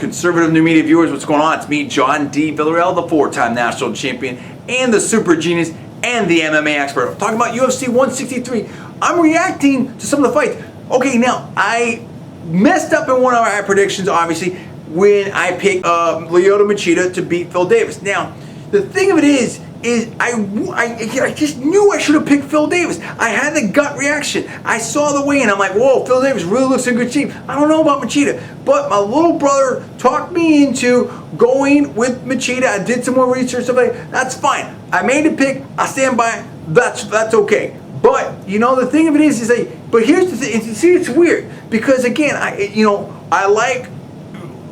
conservative new media viewers, what's going on? It's me, John D. Villarreal, the 4-time national champion and the super genius and the MMA expert. I'm talking about UFC 163. I'm reacting to some of the fights. Okay, now, I messed up in one of our predictions, obviously, when I picked Lyoto Machida to beat Phil Davis. Now, the thing of it is I just knew I should have picked Phil Davis. I had the gut reaction. I saw the weigh-in. I'm like, whoa, Phil Davis really looks in good shape. I don't know about Machida. But my little brother talked me into going with Machida. I did some more research. That's fine. I made a pick. I stand by it. That's okay. But, you know, the thing of it is like, but here's the thing. See, it's weird. Because, again,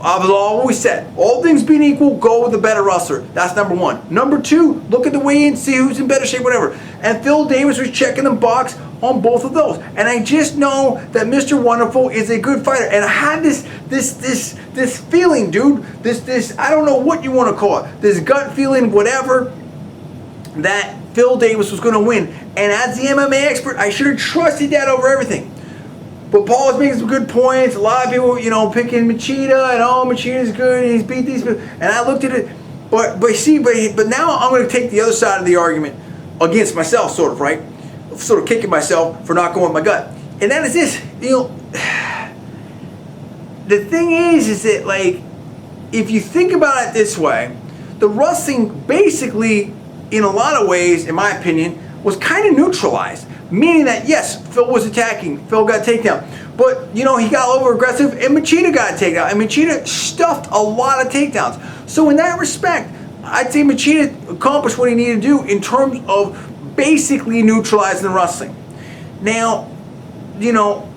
I've always said, all things being equal, go with the better wrestler. That's number one. Number two, look at the weigh-in, see who's in better shape, whatever. And Phil Davis was checking the box on both of those. And I just know that Mr. Wonderful is a good fighter. And I had this feeling, dude, this I don't know what you want to call it, this gut feeling, whatever, that Phil Davis was going to win. And as the MMA expert, I should have trusted that over everything. But Paul is making some good points. A lot of people, you know, picking Machida, and Machida's good, and he's beat these people. And I looked at it, but now I'm going to take the other side of the argument against myself, sort of, right? Sort of kicking myself for not going with my gut. And that is this, you know, the thing is that, like, if you think about it this way, the wrestling basically, in a lot of ways, in my opinion, was kind of neutralized. Meaning that, yes, Phil was attacking, Phil got takedown. But, you know, he got over aggressive and Machida got a takedown. And Machida stuffed a lot of takedowns. So in that respect, I'd say Machida accomplished what he needed to do in terms of basically neutralizing the wrestling. Now, you know,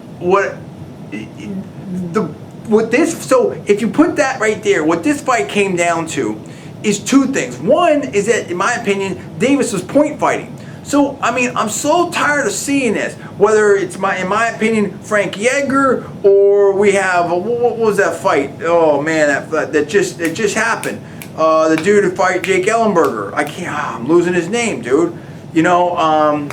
so if you put that right there, what this fight came down to is two things. One is that, in my opinion, Davis was point fighting. So, I mean, I'm so tired of seeing this. Whether it's, in my opinion, Frank Yeager, or we have, what was that fight? Oh, man, that just happened. The dude who fight Jake Ellenberger. I'm losing his name, dude. You know,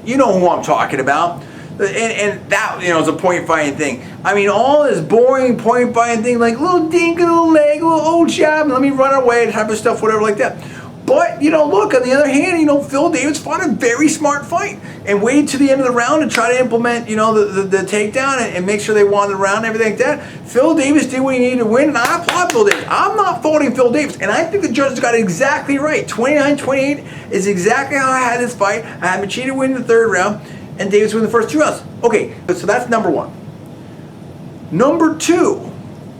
you know who I'm talking about. And that, you know, is a point fighting thing. I mean, all this boring point fighting thing, like little dink, a little leg, a little old jab, let me run away, type of stuff, whatever like that. But, you know, look, on the other hand, you know, Phil Davis fought a very smart fight and waited to the end of the round to try to implement, you know, the takedown and make sure they won the round and everything like that. Phil Davis did what he needed to win, and I applaud Phil Davis. I'm not faulting Phil Davis, and I think the judges got it exactly right. 29-28 is exactly how I had this fight. I had Machida win the third round, and Davis win the first two rounds. Okay, so that's number one. Number two,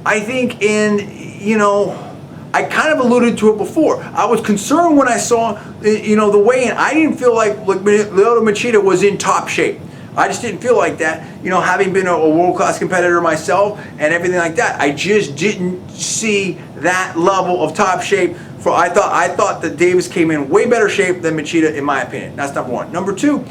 I think you know, I kind of alluded to it before. I was concerned when I saw, you know, the weigh-in. I didn't feel like Lyoto Machida was in top shape. I just didn't feel like that. You know, having been a world-class competitor myself and everything like that, I just didn't see that level of top shape. I thought that Davis came in way better shape than Machida, in my opinion. That's number one. Number two,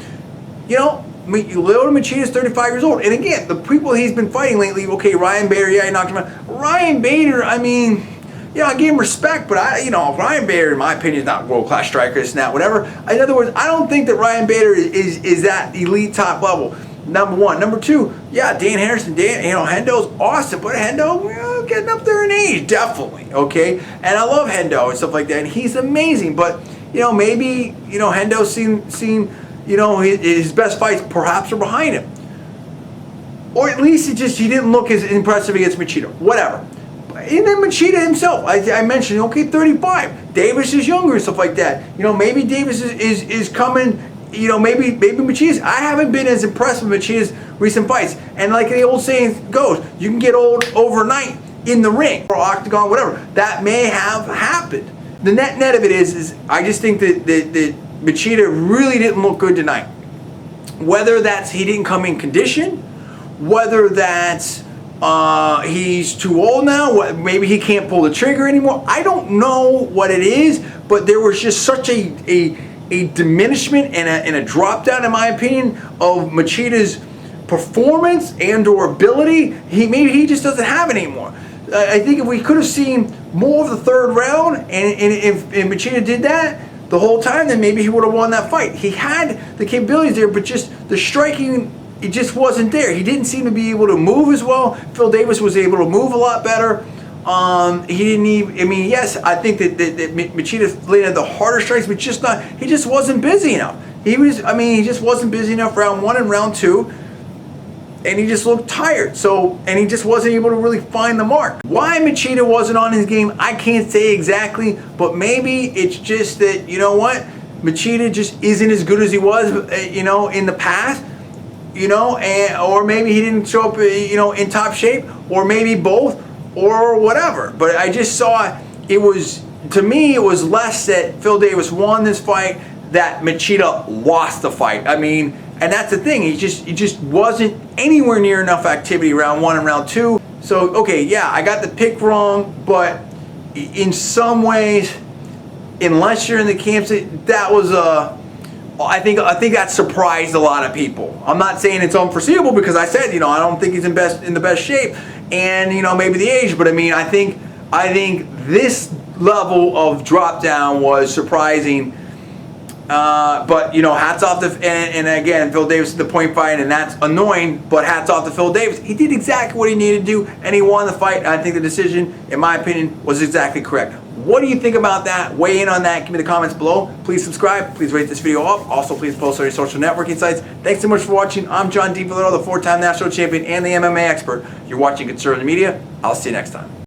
you know, Lyoto Machida is 35 years old. And again, the people he's been fighting lately, okay, Ryan Bader, yeah, he knocked him out. Ryan Bader, I mean, yeah, I gave him respect, but Ryan Bader, in my opinion, is not a world-class striker, this and that, whatever. In other words, I don't think that Ryan Bader is that elite top level. Number one. Number two, yeah, Dan Henderson, Hendo's awesome, but Hendo, you know, getting up there in age, definitely, okay? And I love Hendo and stuff like that, and he's amazing, but, you know, maybe, you know, Hendo's seen, you know, his best fights perhaps are behind him. Or at least he didn't look as impressive against Machida, whatever. And then Machida himself, I mentioned, okay, 35. Davis is younger and stuff like that. You know, maybe Davis is coming, you know, maybe Machida's. I haven't been as impressed with Machida's recent fights. And like the old saying goes, you can get old overnight in the ring or octagon, whatever. That may have happened. The net of it is I just think that Machida really didn't look good tonight. Whether that's he didn't come in condition, whether that's he's too old now, maybe he can't pull the trigger anymore. I don't know what it is, but there was just such a diminishment and a drop down, in my opinion, of Machida's performance and or ability. Maybe he just doesn't have it anymore. I think if we could have seen more of the third round, and if Machida did that the whole time, then maybe he would have won that fight. He had the capabilities there, but just the striking it just wasn't there. He didn't seem to be able to move as well. Phil Davis was able to move a lot better. He didn't even, I mean, yes, I think that Machida landed the harder strikes, but just not, he just wasn't busy enough. He just wasn't busy enough round 1 and round 2, and he just looked tired. And he just wasn't able to really find the mark. Why Machida wasn't on his game, I can't say exactly, but maybe it's just that, you know what, Machida just isn't as good as he was, in the past. Or maybe he didn't show up, in top shape, or maybe both, or whatever. But I just saw to me, it was less that Phil Davis won this fight, that Machida lost the fight. I mean, and that's the thing, he just wasn't anywhere near enough activity round 1 and round 2. So, okay, yeah, I got the pick wrong, but in some ways, unless you're in the camps, that was I think that surprised a lot of people. I'm not saying it's unforeseeable, because I said, I don't think he's in the best shape, and maybe the age, but I mean, I think this level of drop down was surprising. But hats off to, and again, Phil Davis is the point fight, and that's annoying, but hats off to Phil Davis. He did exactly what he needed to do, and he won the fight, and I think the decision, in my opinion, was exactly correct. What do you think about that? Weigh in on that. Give me the comments below. Please subscribe. Please rate this video up. Also, please post on your social networking sites. Thanks so much for watching. I'm John D. Villarreal, the 4-time national champion and the MMA expert. You're watching Conservative Media. I'll see you next time.